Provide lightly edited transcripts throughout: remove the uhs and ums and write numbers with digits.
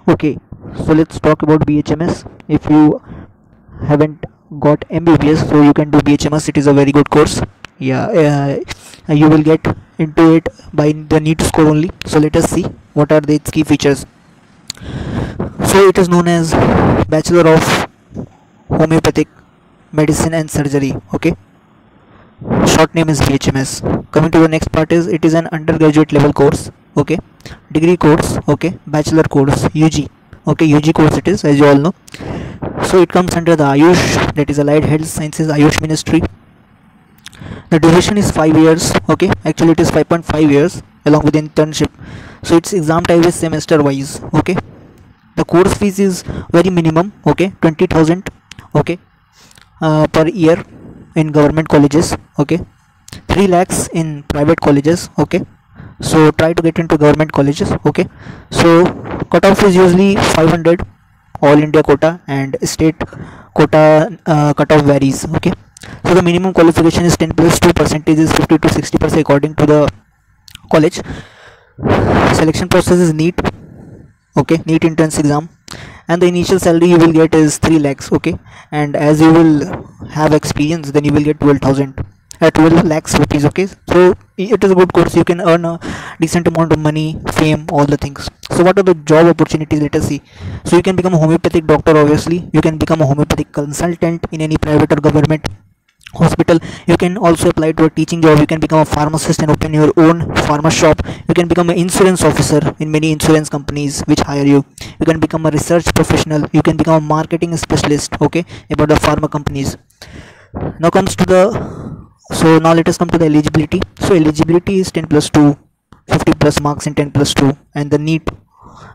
Okay, so let's talk about BHMS. If you haven't got MBBS, so you can do BHMS. It is a very good course. Yeah, you will get into it by the NEET score only. So let us see what are its key features. So it is known as Bachelor of Homeopathic Medicine and Surgery. Okay, short name is BHMS. Coming to the next part is it is an undergraduate level course. Okay, degree course. Okay, bachelor course, UG. Okay, UG course it is, as you all know. So it comes under the Ayush, that is Allied Health Sciences Ayush Ministry. The duration is 5 years. Okay, actually it is 5.5 years along with internship. So it's exam type is semester wise. Okay, the course fees is very minimum. Okay, 20,000. Okay, per year in government colleges. Okay, 3 lakhs in private colleges. Okay, so try to get into government colleges. Okay, so cutoff is usually 500, all India quota, and state quota cutoff varies. Okay, so the minimum qualification is 10 plus 2 percentage is 50 to 60% according to the college. Selection process is NEET. Okay, NEET entrance exam, and the initial salary you will get is 3 lakhs. Okay, and as you will have experience, then you will get 12,000 at 12 lakhs rupees. Okay, so it is a good course. You can earn a decent amount of money, fame, all the things. So what are the job opportunities? Let us see. So you can become a homeopathic doctor. Obviously you can become a homeopathic consultant in any private or government hospital. You can also apply to a teaching job. You can become a pharmacist and open your own pharma shop. You can become an insurance officer in many insurance companies which hire you. You can become a research professional. You can become a marketing specialist. Okay, about the pharma companies. Now comes to the, so now let us come to the eligibility. So eligibility is 10 plus 2, 50 plus marks in 10 plus 2, and the NEET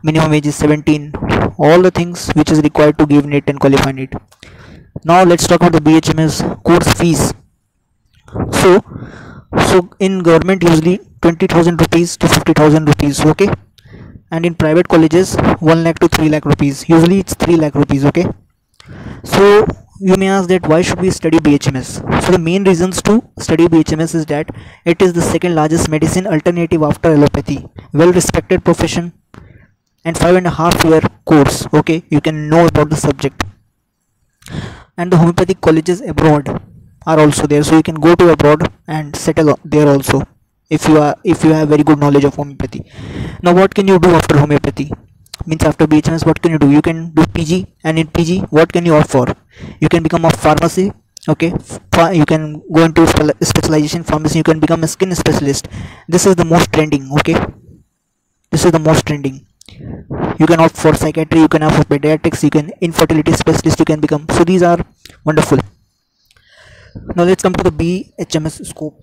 minimum age is 17. All the things which is required to give NEET and qualify NEET. Now let's talk about the BHMS course fees. So in government usually 20,000 rupees to 50,000 rupees. Okay, and in private colleges 1 lakh to 3 lakh rupees. Usually it's 3 lakh rupees. Okay, so you may ask that why should we study BHMS? So the main reasons to study BHMS is that it is the second largest medicine alternative after allopathy, well respected profession, and 5.5 year course. Okay, you can know about the subject, and the homeopathic colleges abroad are also there, so you can go to abroad and settle there also if you have very good knowledge of homeopathy. Now what can you do after homeopathy? Means after BHMS what can you do? You can do PG, and in PG what can you opt for? You can become a pharmacy. Okay, you can go into specialization pharmacy. You can become a skin specialist. This is the most trending. Okay, this is the most trending. You can opt for psychiatry, you can opt for pediatrics, you can infertility specialist, you can become. So these are wonderful. Now let's come to the BHMS scope.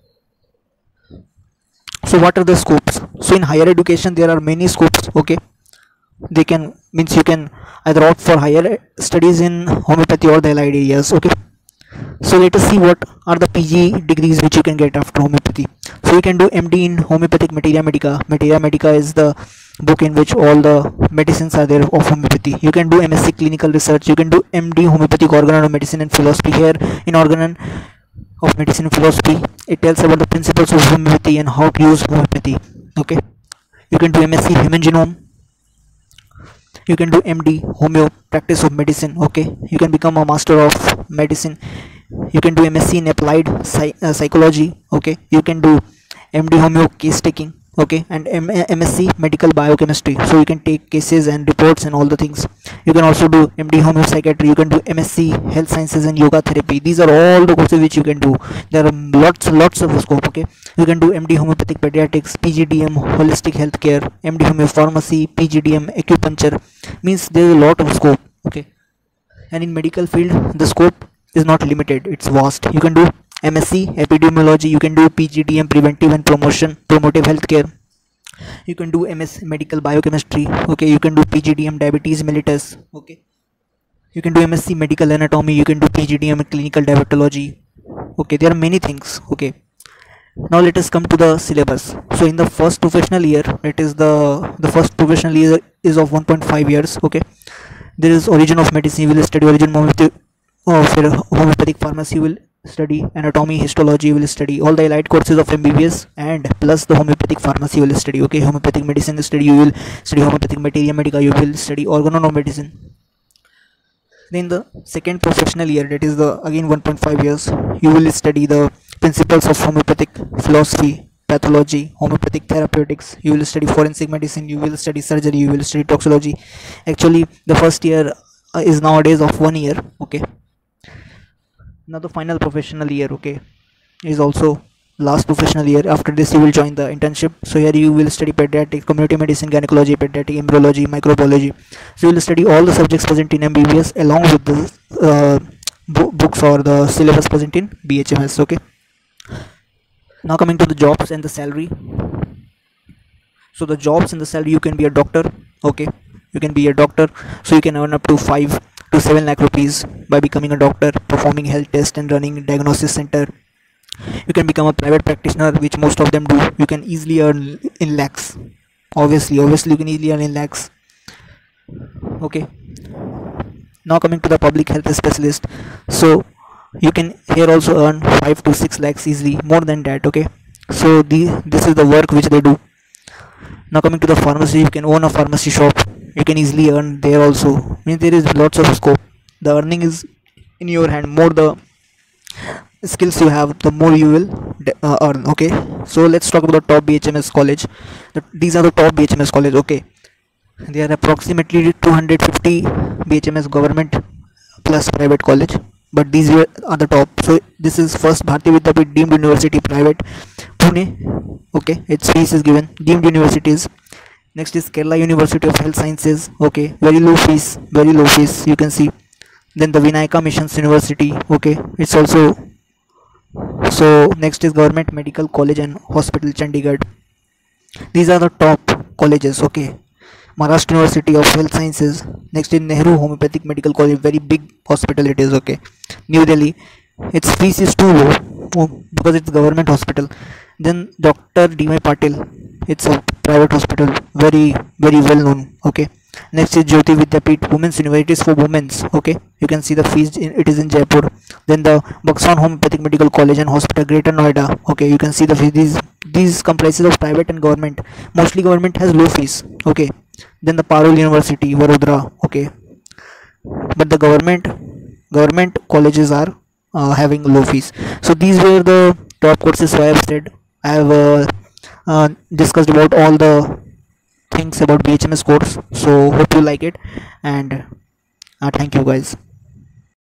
So what are the scopes? So in higher education there are many scopes. Okay, they can, means you can either opt for higher studies in homeopathy or the allied areas. Okay, so let us see what are the PG degrees which you can get after homeopathy. So you can do MD in homeopathic materia medica. Materia medica is the book in which all the medicines are there of homeopathy. You can do MSc clinical research. You can do MD homeopathic organon of medicine and philosophy. Here in organon of medicine and philosophy it tells about the principles of homeopathy and how to use homeopathy. Okay, you can do MSc human genome. You can do MD homeo practice of medicine. Okay, you can become a master of medicine. You can do MSc in applied psychology. Okay, you can do MD homeo case taking. Okay, and MSc medical biochemistry, so you can take cases and reports and all the things. You can also do MD homeo psychiatry. You can do MSc health sciences and yoga therapy. These are all the courses which you can do. There are lots of scope. Okay, you can do MD homeopathic pediatrics, PGDM holistic healthcare, MD homeo pharmacy, PGDM acupuncture. Means there is a lot of scope. Okay, and in medical field the scope is not limited, it's vast. You can do MSc epidemiology. You can do PGDM preventive and promotive healthcare. You can do MS medical biochemistry. Okay, you can do PGDM diabetes mellitus. Okay, you can do MSc medical anatomy. You can do PGDM clinical diabetology. Okay, there are many things. Okay, now let us come to the syllabus. So in the first professional year, it is the first professional year is of 1.5 years. Okay, there is origin of medicine. You will study origin of homeopathic pharmacy. You will study anatomy, histology, you will study all the allied courses of MBBS, and plus the homeopathic pharmacy you will study. Okay, homeopathic medicine study, you will study homeopathic materia medica, you will study organono medicine. Then the second professional year, that is the again 1.5 years, you will study the principles of homeopathic philosophy, pathology, homeopathic therapeutics, you will study forensic medicine, you will study surgery, you will study toxicology. Actually the first year is nowadays of 1 year. Okay, now the final professional year, okay, is also last professional year. After this you will join the internship. So here you will study pediatric, community medicine, gynecology, pediatric, embryology, microbiology. So you will study all the subjects present in MBBS along with the books or the syllabus present in BHMS. Okay, now coming to the jobs and the salary. So the jobs and the salary, you can be a doctor. Okay, you can be a doctor, so you can earn up to 5 to 7 lakh rupees by becoming a doctor, performing health test and running diagnosis center. You can become a private practitioner, which most of them do. You can easily earn in lakhs. Obviously you can easily earn in lakhs. Okay, now coming to the public health specialist. So you can here also earn 5 to 6 lakhs easily, more than that. Okay, so this is the work which they do. Now coming to the pharmacy, you can own a pharmacy shop, you can easily earn there also. Means there is lots of scope. The earning is in your hand. More the skills you have, the more you will earn. Okay, so let's talk about the top BHMS college. These are the top BHMS college. Okay, there are approximately 250 BHMS government plus private college, but these are the top. So this is first Bharati Vidyapeeth deemed university, private, Pune. Okay, its fees is given, deemed universities. Next is Kerala University of Health Sciences. Okay, very low fees, you can see. Then the Vinayaka Missions University. Okay, it's also. So next is Government Medical College and Hospital, Chandigarh. These are the top colleges. Okay, Maharashtra University of Health Sciences. Next is Nehru Homeopathic Medical College, very big hospital it is. Okay, New Delhi. Its fees is too low because it's government hospital. Then Dr. D.Y. Patil, it's a private hospital, very well known. Okay, next is Jyoti Vidyapeeth Women's University, for women's. Okay, you can see the fees it is in Jaipur. Then the Buxton Homeopathic Medical College and Hospital, Greater Noida. Okay, you can see the fees. These comprises of private and government. Mostly government has low fees. Okay, then the Parul University, Vadodara. Okay, but the government colleges are having low fees. So these were the top courses. So I have said, I have discussed about all the things about BHMS course. So hope you like it, and thank you guys.